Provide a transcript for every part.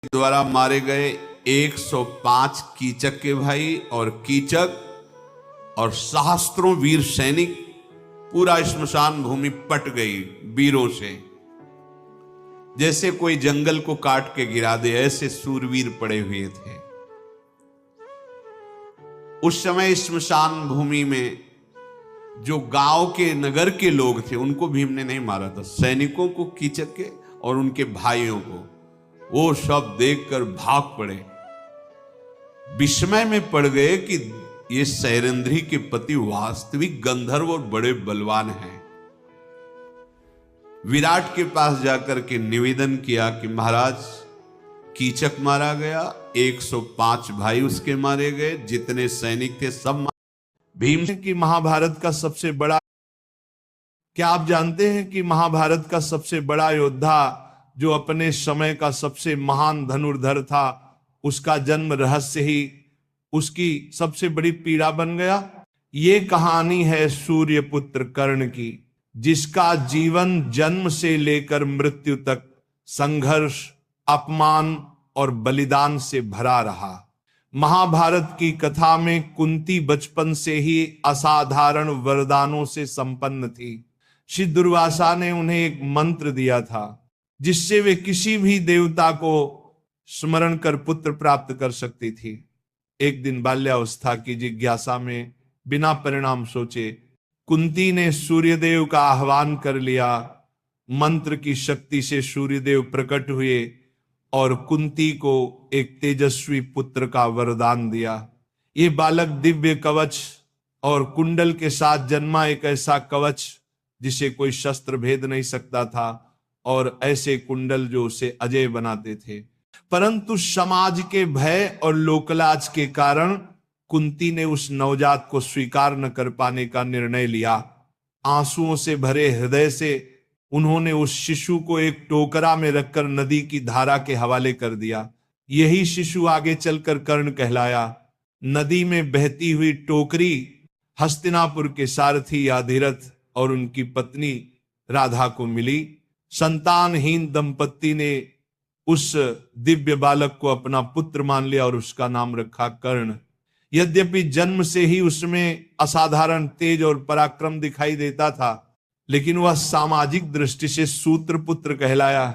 द्वारा मारे गए 105 कीचक के भाई और कीचक और सहस्त्रों वीर सैनिक, पूरा श्मशान भूमि पट गई वीरों से। जैसे कोई जंगल को काट के गिरा दे, ऐसे सूरवीर पड़े हुए थे। उस समय श्मशान भूमि में जो गांव के नगर के लोग थे उनको भीम ने नहीं मारा था, सैनिकों को, कीचक के और उनके भाइयों को। वो सब देखकर भाग पड़े, विस्मय में पड़ गए कि ये सैरंध्री के पति वास्तविक गंधर्व और बड़े बलवान हैं। विराट के पास जाकर के निवेदन किया कि महाराज, कीचक मारा गया, 105 भाई उसके मारे गए, जितने सैनिक थे सब। भीम की महाभारत का सबसे बड़ा, क्या आप जानते हैं कि महाभारत का सबसे बड़ा योद्धा, जो अपने समय का सबसे महान धनुर्धर था, उसका जन्म रहस्य ही उसकी सबसे बड़ी पीड़ा बन गया। ये कहानी है सूर्यपुत्र कर्ण की, जिसका जीवन जन्म से लेकर मृत्यु तक संघर्ष, अपमान और बलिदान से भरा रहा। महाभारत की कथा में कुंती बचपन से ही असाधारण वरदानों से संपन्न थी। श्री दुर्वासा ने उन्हें एक मंत्र दिया था जिससे वे किसी भी देवता को स्मरण कर पुत्र प्राप्त कर सकती थी। एक दिन बाल्यावस्था की जिज्ञासा में बिना परिणाम सोचे कुंती ने सूर्यदेव का आह्वान कर लिया। मंत्र की शक्ति से सूर्यदेव प्रकट हुए और कुंती को एक तेजस्वी पुत्र का वरदान दिया। ये बालक दिव्य कवच और कुंडल के साथ जन्मा, एक ऐसा कवच जिसे कोई शस्त्र भेद नहीं सकता था, और ऐसे कुंडल जो उसे अजय बनाते थे। परंतु समाज के भय और लोकलाज के कारण कुंती ने उस नवजात को स्वीकार न कर पाने का निर्णय लिया। आंसुओं से भरे हृदय से उन्होंने उस शिशु को एक टोकरा में रखकर नदी की धारा के हवाले कर दिया। यही शिशु आगे चलकर कर्ण कहलाया। नदी में बहती हुई टोकरी हस्तिनापुर के सारथी अधिरथ और उनकी पत्नी राधा को मिली। संतानहीन दंपत्ति ने उस दिव्य बालक को अपना पुत्र मान लिया और उसका नाम रखा कर्ण। यद्यपि जन्म से ही उसमें असाधारण तेज और पराक्रम दिखाई देता था, लेकिन वह सामाजिक दृष्टि से सूत्रपुत्र कहलाया,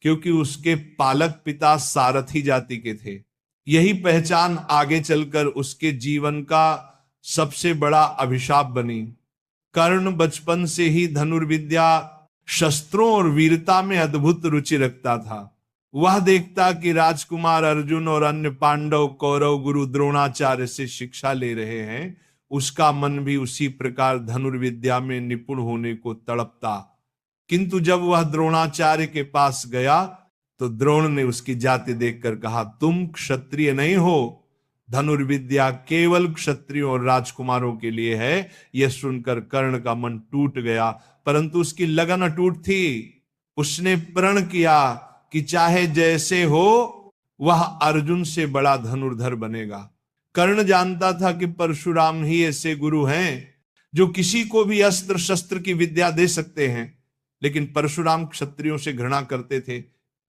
क्योंकि उसके पालक पिता सारथी जाति के थे। यही पहचान आगे चलकर उसके जीवन का सबसे बड़ा अभिशाप बनी। कर्ण बचपन से ही धनुर्विद्या, शस्त्रों और वीरता में अद्भुत रुचि रखता था। वह देखता कि राजकुमार अर्जुन और अन्य पांडव कौरव गुरु द्रोणाचार्य से शिक्षा ले रहे हैं, उसका मन भी उसी प्रकार धनुर्विद्या में निपुण होने को तड़पता। किंतु जब वह द्रोणाचार्य के पास गया तो द्रोण ने उसकी जाति देखकर कहा, तुम क्षत्रिय नहीं हो, धनुर्विद्या केवल क्षत्रियों और राजकुमारों के लिए है। यह सुनकर कर्ण का मन टूट गया, परंतु उसकी लगन अटूट थी। उसने प्रण किया कि चाहे जैसे हो वह अर्जुन से बड़ा धनुर्धर बनेगा। कर्ण जानता था कि परशुराम ही ऐसे गुरु हैं जो किसी को भी अस्त्र शस्त्र की विद्या दे सकते हैं, लेकिन परशुराम क्षत्रियों से घृणा करते थे।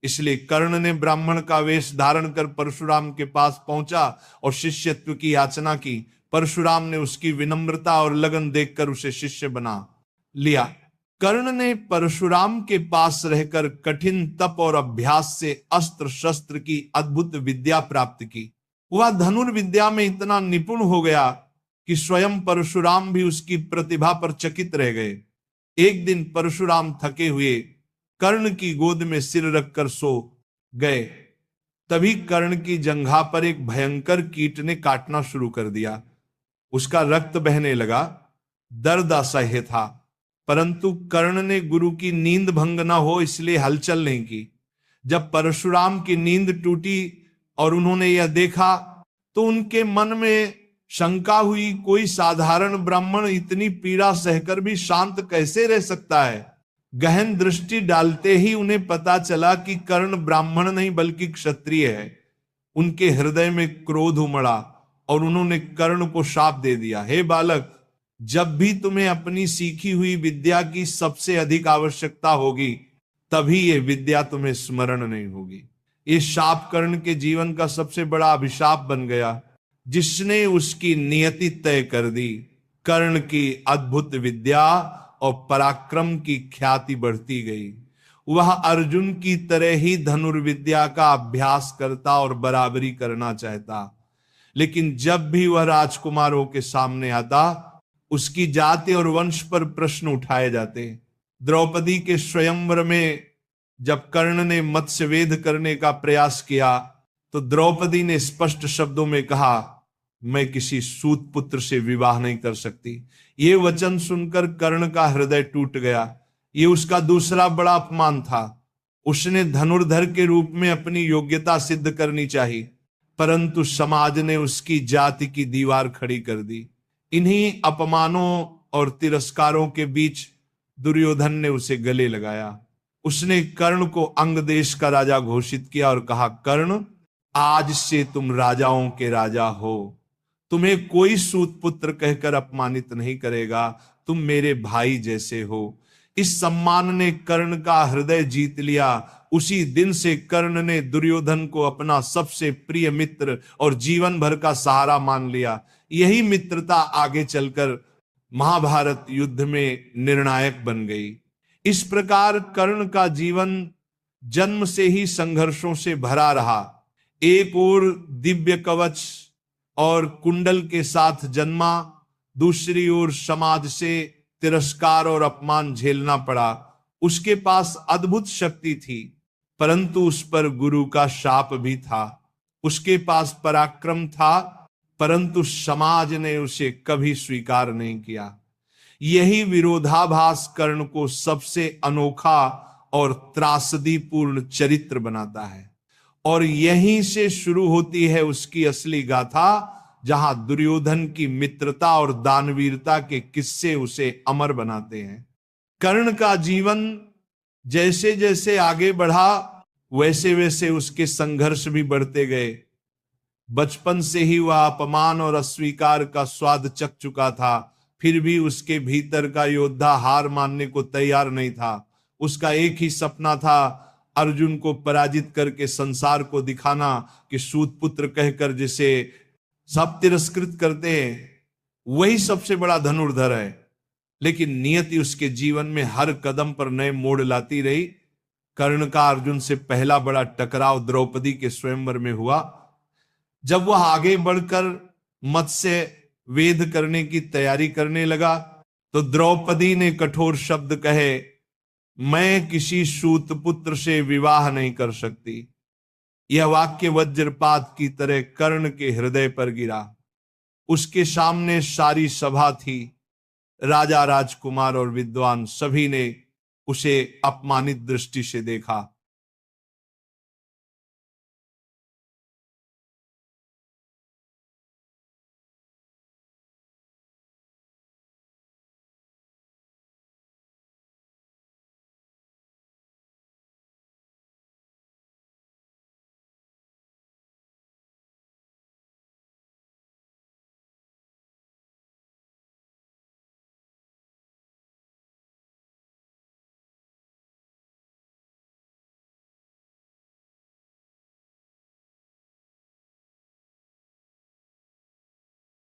इसलिए कर्ण ने ब्राह्मण का वेश धारण कर परशुराम के पास पहुंचा और शिष्यत्व की याचना की। परशुराम ने उसकी विनम्रता और लगन देखकर उसे शिष्य बना लिया। कर्ण ने परशुराम के पास रहकर कठिन तप और अभ्यास से अस्त्र शस्त्र की अद्भुत विद्या प्राप्त की। वह धनुर्विद्या में इतना निपुण हो गया कि स्वयं परशुराम भी उसकी प्रतिभा पर चकित रह गए। एक दिन परशुराम थके हुए कर्ण की गोद में सिर रखकर सो गए। तभी कर्ण की जंघा पर एक भयंकर कीट ने काटना शुरू कर दिया। उसका रक्त बहने लगा। दर्द असह्य था, परंतु कर्ण ने गुरु की नींद भंग न हो इसलिए हलचल नहीं की। जब परशुराम की नींद टूटी और उन्होंने यह देखा तो उनके मन में शंका हुई, कोई साधारण ब्राह्मण इतनी पीड़ा सहकर भी शांत कैसे रह सकता है। गहन दृष्टि डालते ही उन्हें पता चला कि कर्ण ब्राह्मण नहीं बल्कि क्षत्रिय है। उनके हृदय में क्रोध उमड़ा और उन्होंने कर्ण को शाप दे दिया, हे बालक, जब भी तुम्हें अपनी सीखी हुई विद्या की सबसे अधिक आवश्यकता होगी तभी यह विद्या तुम्हें स्मरण नहीं होगी। ये शाप कर्ण के जीवन का सबसे बड़ा अभिशाप बन गया, जिसने उसकी नियति तय कर दी। कर्ण की अद्भुत विद्या और पराक्रम की ख्याति बढ़ती गई। वह अर्जुन की तरह ही धनुर्विद्या का अभ्यास करता और बराबरी करना चाहता, लेकिन जब भी वह राजकुमारों के सामने आता, उसकी जाति और वंश पर प्रश्न उठाए जाते। द्रौपदी के स्वयंवर में जब कर्ण ने मत्स्यवेध करने का प्रयास किया, तो द्रौपदी ने स्पष्ट शब्दों में कहा, मैं किसी सूत पुत्र से विवाह नहीं कर सकती। ये वचन सुनकर कर्ण का हृदय टूट गया। ये उसका दूसरा बड़ा अपमान था। उसने धनुर्धर के रूप में अपनी योग्यता सिद्ध करनी चाहिए, परंतु समाज ने उसकी जाति की दीवार खड़ी कर दी। इन्हीं अपमानों और तिरस्कारों के बीच दुर्योधन ने उसे गले लगाया। उसने कर्ण को अंग देश का राजा घोषित किया और कहा, कर्ण, आज से तुम राजाओं के राजा हो। तुम्हें कोई सूत पुत्र कहकर अपमानित नहीं करेगा। तुम मेरे भाई जैसे हो। इस सम्मान ने कर्ण का हृदय जीत लिया। उसी दिन से कर्ण ने दुर्योधन को अपना सबसे प्रिय मित्र और जीवन भर का सहारा मान लिया। यही मित्रता आगे चलकर महाभारत युद्ध में निर्णायक बन गई। इस प्रकार कर्ण का जीवन जन्म से ही संघर्षों से भरा रहा। एक ओर दिव्य कवच और कुंडल के साथ जन्मा, दूसरी ओर समाज से तिरस्कार और अपमान झेलना पड़ा। उसके पास अद्भुत शक्ति थी, परंतु उस पर गुरु का शाप भी था। उसके पास पराक्रम था, परंतु समाज ने उसे कभी स्वीकार नहीं किया। यही विरोधाभास कर्ण को सबसे अनोखा और त्रासदीपूर्ण चरित्र बनाता है, और यहीं से शुरू होती है उसकी असली गाथा, जहां दुर्योधन की मित्रता और दानवीरता के किस्से उसे अमर बनाते हैं। कर्ण का जीवन जैसे जैसे आगे बढ़ा, वैसे वैसे उसके संघर्ष भी बढ़ते गए। बचपन से ही वह अपमान और अस्वीकार का स्वाद चख चुका था, फिर भी उसके भीतर का योद्धा हार मानने को तैयार नहीं था। उसका एक ही सपना था, अर्जुन को पराजित करके संसार को दिखाना कि सूत पुत्र कहकर जिसे सब तिरस्कृत करते हैं, वही सबसे बड़ा धनुर्धर है। लेकिन नियति उसके जीवन में हर कदम पर नए मोड़ लाती रही। कर्ण का अर्जुन से पहला बड़ा टकराव द्रौपदी के स्वयंवर में हुआ। जब वह आगे बढ़कर मत्स्य वेद करने की तैयारी करने लगा, तो द्रौपदी ने कठोर शब्द कहे, मैं किसी सूत पुत्र से विवाह नहीं कर सकती। यह वाक्य वज्रपात की तरह कर्ण के हृदय पर गिरा। उसके सामने सारी सभा थी। राजा, राजकुमार और विद्वान सभी ने उसे अपमानित दृष्टि से देखा।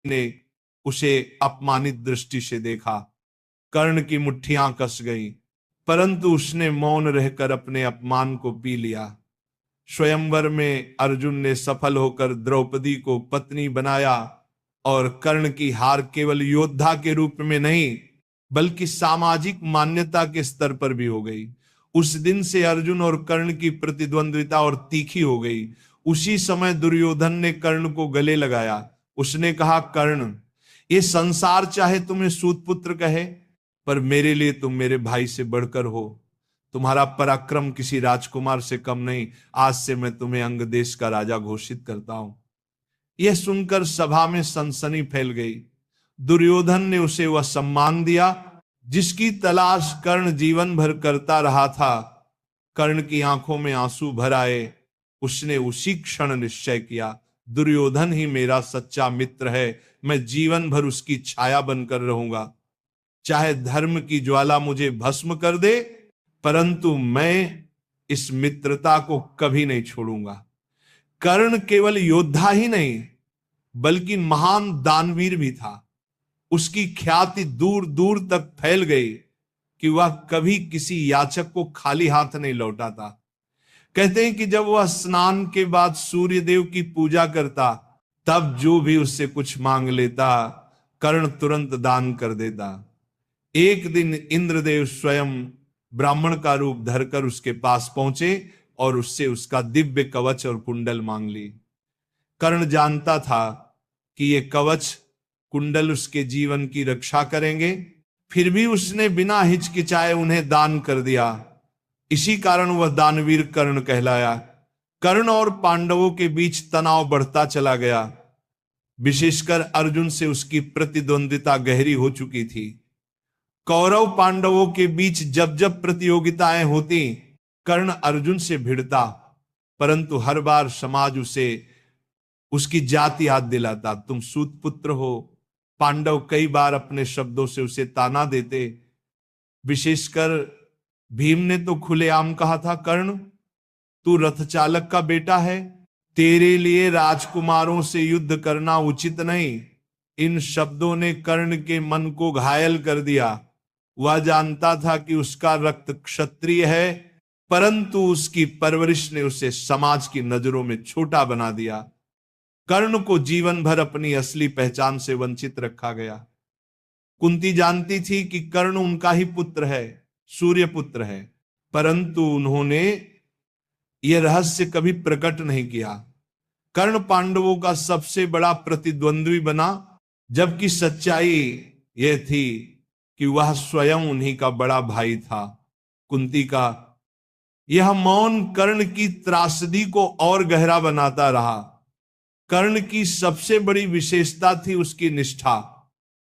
ने उसे अपमानित दृष्टि से देखा। कर्ण की मुट्ठियां कस गई, परंतु उसने मौन रहकर अपने अपमान को पी लिया। स्वयंवर में अर्जुन ने सफल होकर द्रौपदी को पत्नी बनाया, और कर्ण की हार केवल योद्धा के रूप में नहीं, बल्कि सामाजिक मान्यता के स्तर पर भी हो गई। उस दिन से अर्जुन और कर्ण की प्रतिद्वंद्विता और तीखी हो गई। उसी समय दुर्योधन ने कर्ण को गले लगाया। उसने कहा, कर्ण, ये संसार चाहे तुम्हें सूत पुत्र कहे, पर मेरे लिए तुम मेरे भाई से बढ़कर हो। तुम्हारा पराक्रम किसी राजकुमार से कम नहीं। आज से मैं तुम्हें अंग देश का राजा घोषित करता हूं। यह सुनकर सभा में सनसनी फैल गई। दुर्योधन ने उसे वह सम्मान दिया जिसकी तलाश कर्ण जीवन भर करता रहा था। कर्ण की आंखों में आंसू भर आए। उसने उसी क्षण निश्चय किया, दुर्योधन ही मेरा सच्चा मित्र है। मैं जीवन भर उसकी छाया बनकर रहूंगा। चाहे धर्म की ज्वाला मुझे भस्म कर दे, परंतु मैं इस मित्रता को कभी नहीं छोड़ूंगा। कर्ण केवल योद्धा ही नहीं बल्कि महान दानवीर भी था। उसकी ख्याति दूर दूर तक फैल गई कि वह कभी किसी याचक को खाली हाथ नहीं लौटा था। कहते हैं कि जब वह स्नान के बाद सूर्य देव की पूजा करता तब जो भी उससे कुछ मांग लेता कर्ण तुरंत दान कर देता। एक दिन इंद्रदेव स्वयं ब्राह्मण का रूप धरकर उसके पास पहुंचे और उससे उसका दिव्य कवच और कुंडल मांग ली। कर्ण जानता था कि ये कवच कुंडल उसके जीवन की रक्षा करेंगे, फिर भी उसने बिना हिचकिचाए उन्हें दान कर दिया। इसी कारण वह दानवीर कर्ण कहलाया। कर्ण और पांडवों के बीच तनाव बढ़ता चला गया। विशेषकर अर्जुन से उसकी प्रतिद्वंदिता गहरी हो चुकी थी। कौरव पांडवों के बीच जब जब प्रतियोगिताएं होती कर्ण अर्जुन से भिड़ता, परंतु हर बार समाज उसे उसकी जाति याद दिलाता। तुम सूत पुत्र हो। पांडव कई बार अपने शब्दों से उसे ताना देते। विशेषकर भीम ने तो खुलेआम कहा था, कर्ण तू रथ चालक का बेटा है, तेरे लिए राजकुमारों से युद्ध करना उचित नहीं। इन शब्दों ने कर्ण के मन को घायल कर दिया। वह जानता था कि उसका रक्त क्षत्रिय है, परंतु उसकी परवरिश ने उसे समाज की नजरों में छोटा बना दिया। कर्ण को जीवन भर अपनी असली पहचान से वंचित रखा गया। कुंती जानती थी कि कर्ण उनका ही पुत्र है, सूर्य पुत्र है, परंतु उन्होंने यह रहस्य कभी प्रकट नहीं किया। कर्ण पांडवों का सबसे बड़ा प्रतिद्वंद्वी बना, जबकि सच्चाई यह थी कि वह स्वयं उन्हीं का बड़ा भाई था। कुंती का यह मौन कर्ण की त्रासदी को और गहरा बनाता रहा। कर्ण की सबसे बड़ी विशेषता थी उसकी निष्ठा।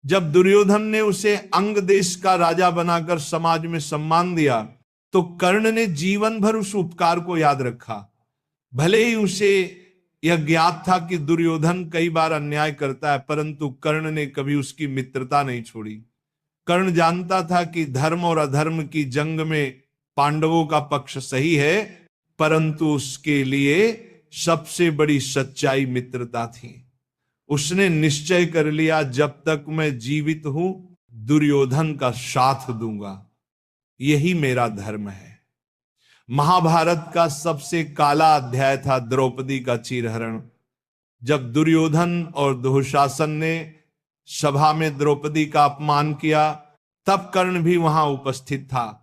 जब दुर्योधन ने उसे अंग देश का राजा बनाकर समाज में सम्मान दिया तो कर्ण ने जीवन भर उस उपकार को याद रखा। भले ही उसे यह ज्ञात था कि दुर्योधन कई बार अन्याय करता है, परंतु कर्ण ने कभी उसकी मित्रता नहीं छोड़ी। कर्ण जानता था कि धर्म और अधर्म की जंग में पांडवों का पक्ष सही है, परंतु उसके लिए सबसे बड़ी सच्चाई मित्रता थी। उसने निश्चय कर लिया, जब तक मैं जीवित हूं दुर्योधन का साथ दूंगा, यही मेरा धर्म है। महाभारत का सबसे काला अध्याय था द्रौपदी का चीरहरण। जब दुर्योधन और दुशासन ने सभा में द्रौपदी का अपमान किया तब कर्ण भी वहां उपस्थित था।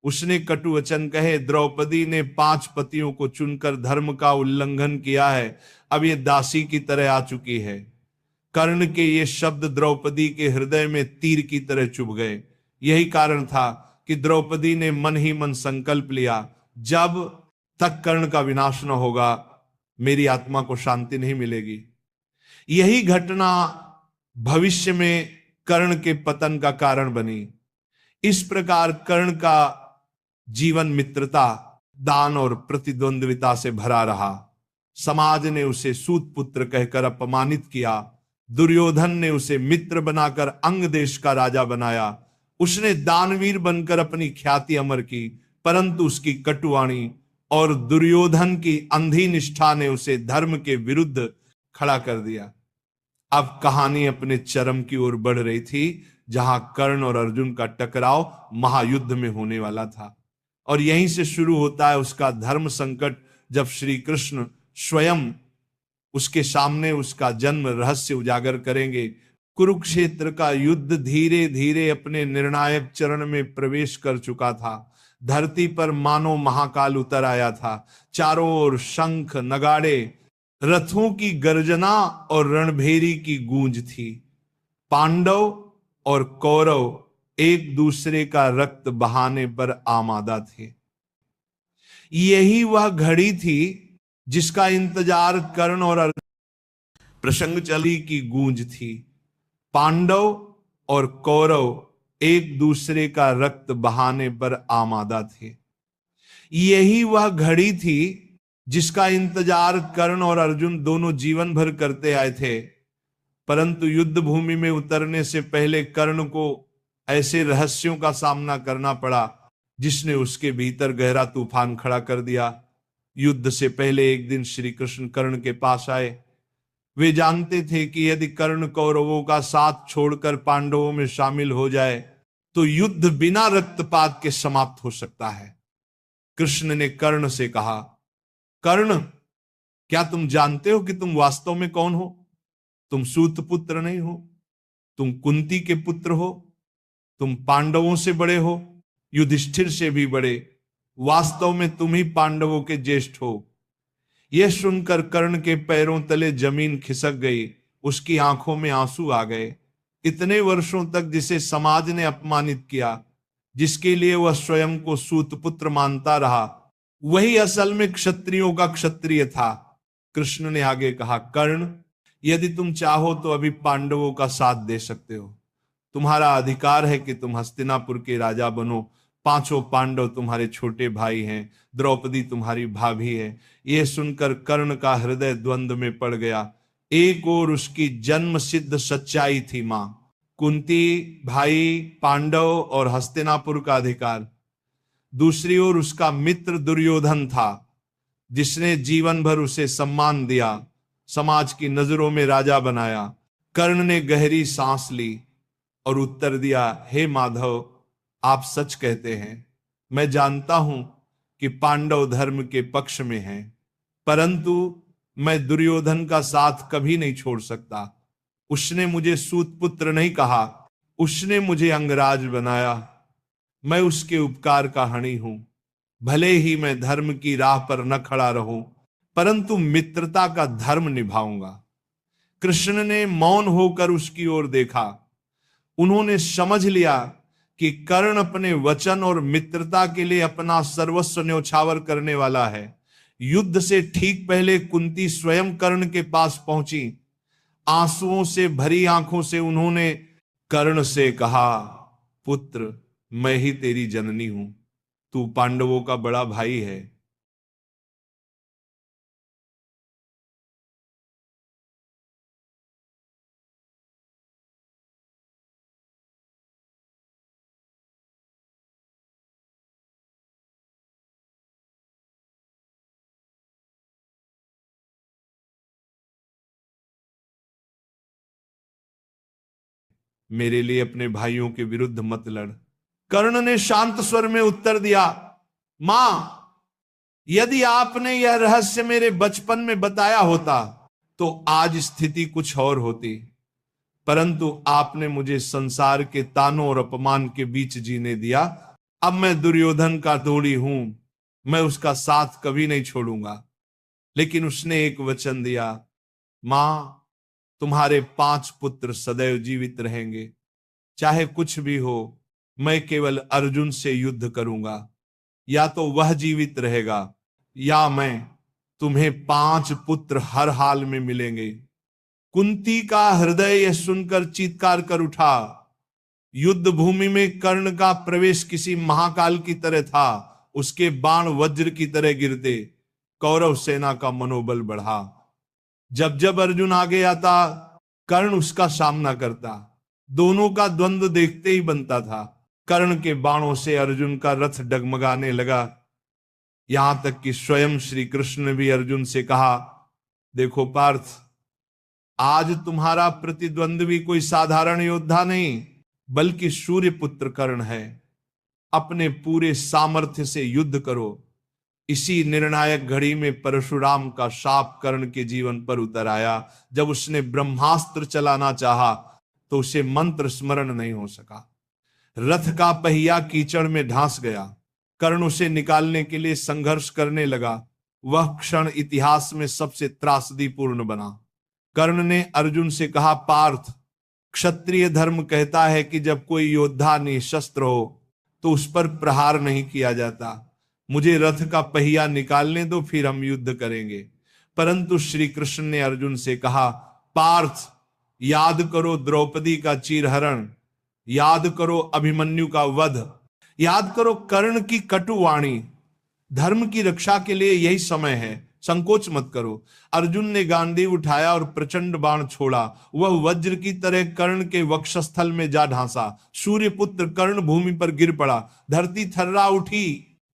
उसने कटु वचन कहे, द्रौपदी ने 5 पतियों को चुनकर धर्म का उल्लंघन किया है, अब ये दासी की तरह आ चुकी है। कर्ण के ये शब्द द्रौपदी के हृदय में तीर की तरह चुभ गए। यही कारण था कि द्रौपदी ने मन ही मन संकल्प लिया, जब तक कर्ण का विनाश न होगा मेरी आत्मा को शांति नहीं मिलेगी। यही घटना भविष्य में कर्ण के पतन का कारण बनी। इस प्रकार कर्ण का जीवन मित्रता, दान और प्रतिद्वंद्विता से भरा रहा। समाज ने उसे सूत पुत्र कहकर अपमानित किया। दुर्योधन ने उसे मित्र बनाकर अंग देश का राजा बनाया। उसने दानवीर बनकर अपनी ख्याति अमर की, परंतु उसकी कटुवाणी और दुर्योधन की अंधी निष्ठा ने उसे धर्म के विरुद्ध खड़ा कर दिया। अब कहानी अपने चरम की ओर बढ़ रही थी, जहां कर्ण और अर्जुन का टकराव महायुद्ध में होने वाला था। और यहीं से शुरू होता है उसका धर्म संकट, जब श्री कृष्ण स्वयं उसके सामने उसका जन्म रहस्य उजागर करेंगे। कुरुक्षेत्र का युद्ध धीरे धीरे अपने निर्णायक चरण में प्रवेश कर चुका था। धरती पर मानो महाकाल उतर आया था। चारों ओर शंख, नगाड़े, रथों की गर्जना और रणभेरी की गूंज थी। पांडव और कौरव एक दूसरे का रक्त बहाने पर आमादा थे। यही वह घड़ी थी जिसका इंतजार कर्ण और अर्जुन प्रसंग चली की गूंज थी। पांडव और कौरव एक दूसरे का रक्त बहाने पर आमादा थे। यही वह घड़ी थी जिसका इंतजार कर्ण और अर्जुन दोनों जीवन भर करते आए थे, परंतु युद्ध भूमि में उतरने से पहले कर्ण को ऐसे रहस्यों का सामना करना पड़ा जिसने उसके भीतर गहरा तूफान खड़ा कर दिया। युद्ध से पहले एक दिन श्री कृष्ण कर्ण के पास आए। वे जानते थे कि यदि कर्ण कौरवों का साथ छोड़कर पांडवों में शामिल हो जाए तो युद्ध बिना रक्तपात के समाप्त हो सकता है। कृष्ण ने कर्ण से कहा, कर्ण, क्या तुम जानते हो कि तुम वास्तव में कौन हो? तुम सूत पुत्र नहीं हो, तुम कुंती के पुत्र हो, तुम पांडवों से बड़े हो, युधिष्ठिर से भी बड़े। वास्तव में तुम ही पांडवों के ज्येष्ठ हो। यह सुनकर कर्ण के पैरों तले जमीन खिसक गई, उसकी आंखों में आंसू आ गए। इतने वर्षों तक जिसे समाज ने अपमानित किया, जिसके लिए वह स्वयं को सूतपुत्र मानता रहा, वही असल में क्षत्रियों का क्षत्रिय था। कृष्ण ने आगे कहा, कर्ण, यदि तुम चाहो तो अभी पांडवों का साथ दे सकते हो। तुम्हारा अधिकार है कि तुम हस्तिनापुर के राजा बनो। 5 पांडव तुम्हारे छोटे भाई हैं, द्रौपदी तुम्हारी भाभी है। यह सुनकर कर्ण का हृदय द्वंद्व में पड़ गया। एक ओर उसकी जन्म सिद्ध सच्चाई थी, मां कुंती, भाई पांडव और हस्तिनापुर का अधिकार। दूसरी ओर उसका मित्र दुर्योधन था, जिसने जीवन भर उसे सम्मान दिया, समाज की नजरों में राजा बनाया। कर्ण ने गहरी सांस ली और उत्तर दिया, हे माधव, आप सच कहते हैं। मैं जानता हूं कि पांडव धर्म के पक्ष में हैं, परंतु मैं दुर्योधन का साथ कभी नहीं छोड़ सकता। उसने मुझे सूतपुत्र नहीं कहा, उसने मुझे अंगराज बनाया। मैं उसके उपकार का हणी हूं। भले ही मैं धर्म की राह पर न खड़ा रहूं, परंतु मित्रता का धर्म निभाऊंगा। कृष्ण ने मौन होकर उसकी ओर देखा। उन्होंने समझ लिया कि कर्ण अपने वचन और मित्रता के लिए अपना सर्वस्व न्यौछावर करने वाला है। युद्ध से ठीक पहले कुंती स्वयं कर्ण के पास पहुंची। आंसुओं से भरी आंखों से उन्होंने कर्ण से कहा, पुत्र, मैं ही तेरी जननी हूं। तू पांडवों का बड़ा भाई है। मेरे लिए अपने भाइयों के विरुद्ध मत लड़। कर्ण ने शांत स्वर में उत्तर दिया, मां, यदि आपने यह रहस्य मेरे बचपन में बताया होता तो आज स्थिति कुछ और होती, परंतु आपने मुझे संसार के तानों और अपमान के बीच जीने दिया। अब मैं दुर्योधन का तोड़ी हूं, मैं उसका साथ कभी नहीं छोड़ूंगा। लेकिन उसने एक वचन दिया, मां, तुम्हारे 5 पुत्र सदैव जीवित रहेंगे। चाहे कुछ भी हो, मैं केवल अर्जुन से युद्ध करूंगा। या तो वह जीवित रहेगा या मैं। तुम्हें 5 पुत्र हर हाल में मिलेंगे। कुंती का हृदय यह सुनकर चीत्कार कर उठा। युद्ध भूमि में कर्ण का प्रवेश किसी महाकाल की तरह था। उसके बाण वज्र की तरह गिरते। कौरव सेना का मनोबल बढ़ा। जब जब अर्जुन आगे आता, कर्ण उसका सामना करता। दोनों का द्वंद्व देखते ही बनता था। कर्ण के बाणों से अर्जुन का रथ डगमगाने लगा। यहां तक कि स्वयं श्री कृष्ण ने भी अर्जुन से कहा, देखो पार्थ, आज तुम्हारा प्रतिद्वंद्वी कोई साधारण योद्धा नहीं, बल्कि सूर्य पुत्र कर्ण है। अपने पूरे सामर्थ्य से युद्ध करो। इसी निर्णायक घड़ी में परशुराम का शाप कर्ण के जीवन पर उतर आया। जब उसने ब्रह्मास्त्र चलाना चाहा तो उसे मंत्र स्मरण नहीं हो सका। रथ का पहिया कीचड़ में ढांस गया। कर्ण उसे निकालने के लिए संघर्ष करने लगा। वह क्षण इतिहास में सबसे त्रासदीपूर्ण बना। कर्ण ने अर्जुन से कहा, पार्थ, क्षत्रिय धर्म कहता है कि जब कोई योद्धा निशस्त्र हो तो उस पर प्रहार नहीं किया जाता। मुझे रथ का पहिया निकालने दो, फिर हम युद्ध करेंगे। परंतु श्री कृष्ण ने अर्जुन से कहा, पार्थ, याद करो द्रौपदी का चीरहरण, याद करो अभिमन्यु का वध, याद करो कर्ण की कटु वाणी। धर्म की रक्षा के लिए यही समय है। संकोच मत करो। अर्जुन ने गांडीव उठाया और प्रचंड बाण छोड़ा। वह वज्र की तरह कर्ण के वक्षस्थल में जा ढांसा। सूर्यपुत्र कर्ण भूमि पर गिर पड़ा। धरती थर्रा उठी,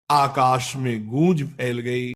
आकाश में गूंज फैल गई।